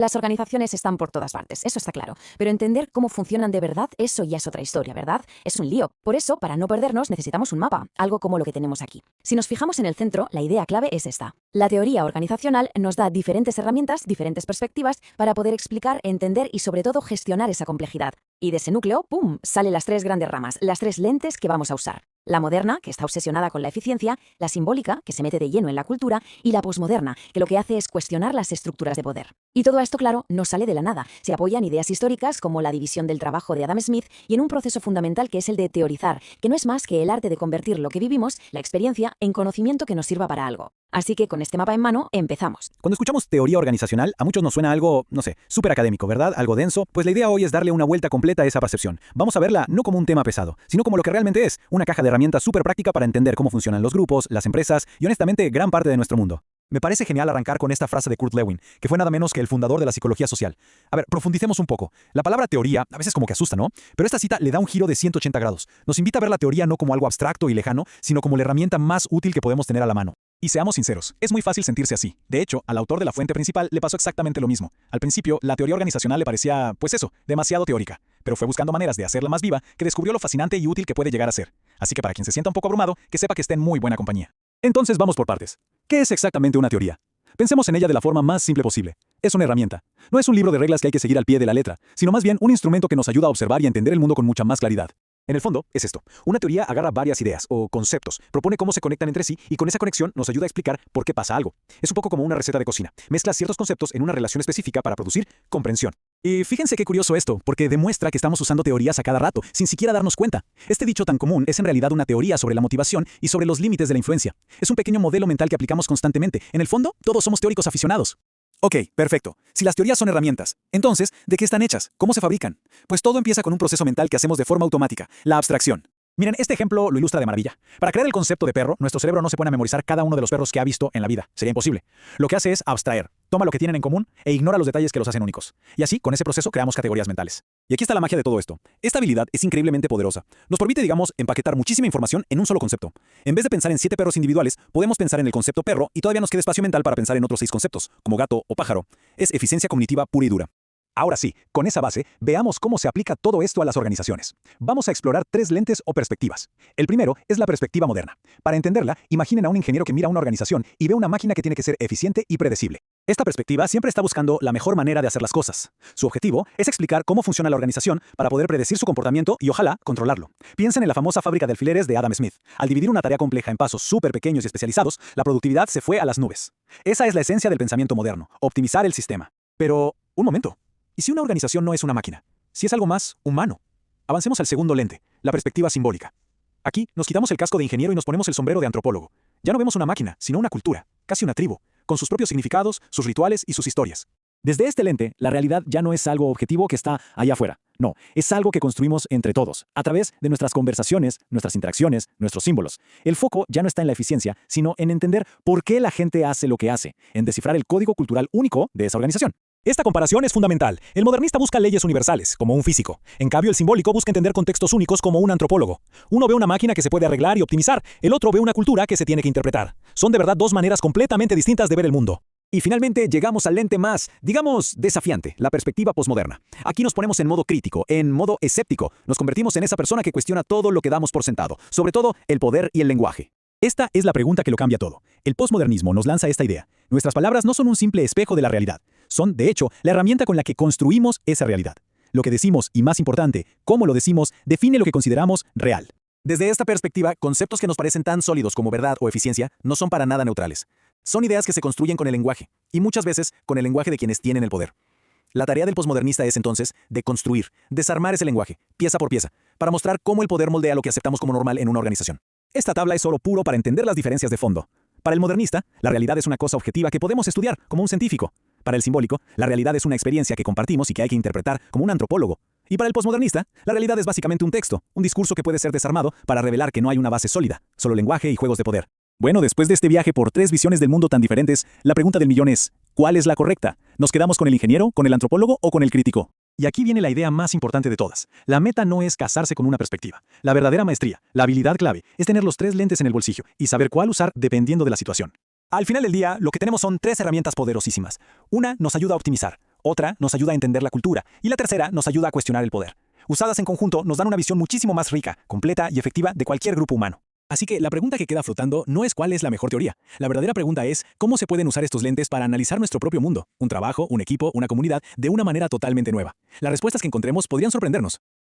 Las organizaciones están por todas partes, eso está claro. Pero entender cómo funcionan de verdad, eso ya es otra historia, ¿verdad? Es un lío. Por eso, para no perdernos, necesitamos un mapa, algo como lo que tenemos aquí. Si nos fijamos en el centro, la idea clave es esta. La teoría organizacional nos da diferentes herramientas, diferentes perspectivas, para poder explicar, entender y sobre todo gestionar esa complejidad. Y de ese núcleo, ¡pum!, salen las tres grandes ramas, las tres lentes que vamos a usar. La moderna, que está obsesionada con la eficiencia, la simbólica, que se mete de lleno en la cultura, y la posmoderna, que lo que hace es cuestionar las estructuras de poder. Y todo esto, claro, no sale de la nada. Se apoya en ideas históricas como la división del trabajo de Adam Smith y en un proceso fundamental que es el de teorizar, que no es más que el arte de convertir lo que vivimos, la experiencia, en conocimiento que nos sirva para algo. Así que con este mapa en mano, empezamos. Cuando escuchamos teoría organizacional, a muchos nos suena algo, no sé, súper académico, ¿verdad? Algo denso. Pues la idea hoy es darle una vuelta completa a esa percepción. Vamos a verla no como un tema pesado, sino como lo que realmente es, una caja de herramientas súper práctica para entender cómo funcionan los grupos, las empresas y honestamente gran parte de nuestro mundo. Me parece genial arrancar con esta frase de Kurt Lewin, que fue nada menos que el fundador de la psicología social. A ver, profundicemos un poco. La palabra teoría a veces como que asusta, ¿no? Pero esta cita le da un giro de 180 grados. Nos invita a ver la teoría no como algo abstracto y lejano, sino como la herramienta más útil que podemos tener a la mano. Y seamos sinceros, es muy fácil sentirse así. De hecho, al autor de la fuente principal le pasó exactamente lo mismo. Al principio, la teoría organizacional le parecía, pues eso, demasiado teórica. Pero fue buscando maneras de hacerla más viva que descubrió lo fascinante y útil que puede llegar a ser. Así que para quien se sienta un poco abrumado, que sepa que está en muy buena compañía. Entonces vamos por partes. ¿Qué es exactamente una teoría? Pensemos en ella de la forma más simple posible. Es una herramienta. No es un libro de reglas que hay que seguir al pie de la letra, sino más bien un instrumento que nos ayuda a observar y entender el mundo con mucha más claridad. En el fondo, es esto. Una teoría agarra varias ideas o conceptos, propone cómo se conectan entre sí y con esa conexión nos ayuda a explicar por qué pasa algo. Es un poco como una receta de cocina. Mezcla ciertos conceptos en una relación específica para producir comprensión. Y fíjense qué curioso esto, porque demuestra que estamos usando teorías a cada rato, sin siquiera darnos cuenta. Este dicho tan común es en realidad una teoría sobre la motivación y sobre los límites de la influencia. Es un pequeño modelo mental que aplicamos constantemente. En el fondo, todos somos teóricos aficionados. Ok, perfecto. Si las teorías son herramientas, entonces, ¿de qué están hechas? ¿Cómo se fabrican? Pues todo empieza con un proceso mental que hacemos de forma automática, la abstracción. Miren, este ejemplo lo ilustra de maravilla. Para crear el concepto de perro, nuestro cerebro no se pone a memorizar cada uno de los perros que ha visto en la vida. Sería imposible. Lo que hace es abstraer, toma lo que tienen en común e ignora los detalles que los hacen únicos. Y así, con ese proceso, creamos categorías mentales. Y aquí está la magia de todo esto. Esta habilidad es increíblemente poderosa. Nos permite, digamos, empaquetar muchísima información en un solo concepto. En vez de pensar en 7 perros individuales, podemos pensar en el concepto perro y todavía nos queda espacio mental para pensar en otros 6 conceptos, como gato o pájaro. Es eficiencia cognitiva pura y dura. Ahora sí, con esa base, veamos cómo se aplica todo esto a las organizaciones. Vamos a explorar 3 lentes o perspectivas. El primero es la perspectiva moderna. Para entenderla, imaginen a un ingeniero que mira una organización y ve una máquina que tiene que ser eficiente y predecible. Esta perspectiva siempre está buscando la mejor manera de hacer las cosas. Su objetivo es explicar cómo funciona la organización para poder predecir su comportamiento y ojalá controlarlo. Piensen en la famosa fábrica de alfileres de Adam Smith. Al dividir una tarea compleja en pasos súper pequeños y especializados, la productividad se fue a las nubes. Esa es la esencia del pensamiento moderno, optimizar el sistema. Pero, un momento. ¿Y si una organización no es una máquina? Si es algo más humano. Avancemos al segundo lente, la perspectiva simbólica. Aquí nos quitamos el casco de ingeniero y nos ponemos el sombrero de antropólogo. Ya no vemos una máquina, sino una cultura, casi una tribu, con sus propios significados, sus rituales y sus historias. Desde este lente, la realidad ya no es algo objetivo que está allá afuera. No, es algo que construimos entre todos, a través de nuestras conversaciones, nuestras interacciones, nuestros símbolos. El foco ya no está en la eficiencia, sino en entender por qué la gente hace lo que hace, en descifrar el código cultural único de esa organización. Esta comparación es fundamental. El modernista busca leyes universales, como un físico. En cambio, el simbólico busca entender contextos únicos como un antropólogo. Uno ve una máquina que se puede arreglar y optimizar, el otro ve una cultura que se tiene que interpretar. Son de verdad 2 maneras completamente distintas de ver el mundo. Y finalmente llegamos al lente más, digamos, desafiante, la perspectiva posmoderna. Aquí nos ponemos en modo crítico, en modo escéptico. Nos convertimos en esa persona que cuestiona todo lo que damos por sentado, sobre todo el poder y el lenguaje. Esta es la pregunta que lo cambia todo. El posmodernismo nos lanza esta idea. Nuestras palabras no son un simple espejo de la realidad. Son, de hecho, la herramienta con la que construimos esa realidad. Lo que decimos, y más importante, cómo lo decimos, define lo que consideramos real. Desde esta perspectiva, conceptos que nos parecen tan sólidos como verdad o eficiencia no son para nada neutrales. Son ideas que se construyen con el lenguaje, y muchas veces con el lenguaje de quienes tienen el poder. La tarea del posmodernista es entonces deconstruir, desarmar ese lenguaje, pieza por pieza, para mostrar cómo el poder moldea lo que aceptamos como normal en una organización. Esta tabla es oro puro para entender las diferencias de fondo. Para el modernista, la realidad es una cosa objetiva que podemos estudiar como un científico. Para el simbólico, la realidad es una experiencia que compartimos y que hay que interpretar como un antropólogo. Y para el posmodernista, la realidad es básicamente un texto, un discurso que puede ser desarmado para revelar que no hay una base sólida, solo lenguaje y juegos de poder. Bueno, después de este viaje por 3 visiones del mundo tan diferentes, la pregunta del millón es, ¿cuál es la correcta? ¿Nos quedamos con el ingeniero, con el antropólogo o con el crítico? Y aquí viene la idea más importante de todas. La meta no es casarse con una perspectiva. La verdadera maestría, la habilidad clave, es tener los 3 lentes en el bolsillo y saber cuál usar dependiendo de la situación. Al final del día, lo que tenemos son 3 herramientas poderosísimas. Una nos ayuda a optimizar, Otra nos ayuda a entender la cultura. Y la tercera nos ayuda a cuestionar el poder. Usadas en conjunto, nos dan una visión muchísimo más rica, completa y efectiva de cualquier grupo humano. Así que la pregunta que queda flotando no es cuál es la mejor teoría. La verdadera pregunta es cómo se pueden usar estos lentes para analizar nuestro propio mundo, un trabajo, un equipo, una comunidad, de una manera totalmente nueva. Las respuestas que encontremos podrían sorprendernos.